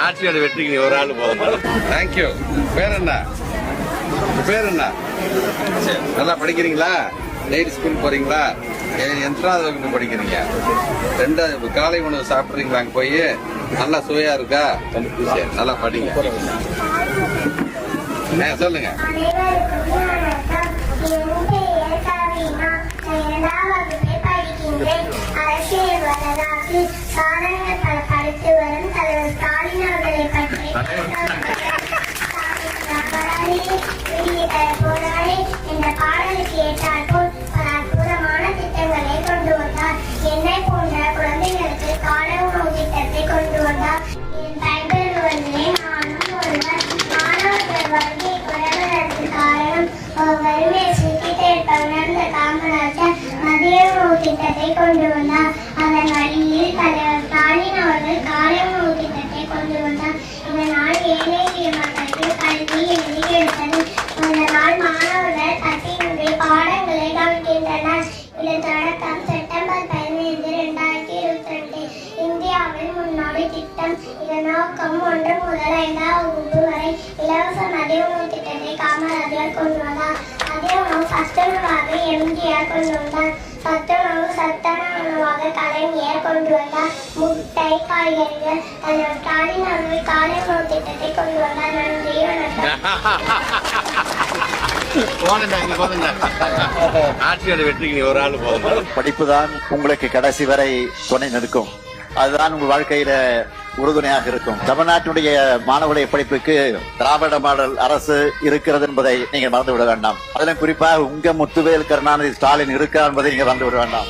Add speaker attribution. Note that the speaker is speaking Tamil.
Speaker 1: ஆட்சியோட வெற்றிக்கு ஒரு ஆள் போதும். தேங்க்யூ. பேர் என்ன? பேர் என்ன? நல்லா படிக்கிறீங்களா? டெய்லி ஸ்கூல் போறீங்களா? எத்தனாவது வகுப்பு படிக்கிறீங்க? 2வது காலை உணவு சாப்பிட்றீங்களா? அங்க போய் நல்லா சுவையா இருக்கா? சரி, நல்லா படிங்க. சொல்லுங்க.
Speaker 2: அரசியல் வரலாற்று சாதனைகள் பல படைத்து வரும் தலைவர் ஸ்டாலின் அவர்களை பற்றி போராடி இந்த பாடலுக்கு ஏற்றாற்போல் பல அற்புதமான திட்டங்களை கொண்டு வந்தார். என்னை போன்ற குழந்தைகளுக்கு காலை உணவு திட்டத்தை கொண்டு வந்தார். என் பயன்பெறுவதிலே நானும் ஒருவர். மாணவர்கள் வருகை குறைவதற்கு காரணம் வறுமையை சுட்டிட்டு உணர்ந்த காமராஜர் மதிய உணவு திட்டத்தை கொண்டு வந்தார். அதன் வழியில் தலைவர் ஸ்டாலின் அவர்கள் காலை உணவு திட்டத்தை கொண்டு வந்தார். இதனால் ஏழை எளிய மக்களுக்கு கல்வி எளிதிருத்தது. அதனால் மாணவர்கள் தட்டினுடைய பாடங்களை கவனிக்கின்றனர். இதன் தொடக்கம் செப்டம்பர் 15, 2022 இந்தியாவின் முன்னோடி திட்டம். இதன் நோக்கம் 1 முதல் 5ஆம் வகுப்பு வரை இலவச மதிய உணவு திட்டத்தை காமராஜர் கொண்டு வந்தார். மதிய உணவு சத்துணவாக எம்ஜிஆர் கொண்டு வந்தார். சத்துணவு சத்தான உணவாக கலைஞர் கொண்டு வந்தார். முட்டை, காய்கறிகள் தலைவர் ஸ்டாலின் அவர்கள் காலை உணவு திட்டத்தை கொண்டு வந்தார். நன்றி,
Speaker 1: ஆட்சியோட வெற்றிக்கு ஒரு ஆள் போதும்.
Speaker 3: படிப்புதான் உங்களுக்கு கடைசி வரை துணை நிற்கும். அதுதான் உங்கள் வாழ்க்கையில உறுதுணையாக இருக்கும். தமிழ்நாட்டுடைய மாணவர்களுடைய படிப்புக்கு திராவிட மாடல் அரசு இருக்கிறது என்பதை நீங்கள் மறந்துவிட வேண்டாம். அதிலும் குறிப்பாக உங்க முத்துவேல் கருணாநிதி ஸ்டாலின் இருக்கிறார் என்பதை நீங்க மறந்துவிட வேண்டாம்.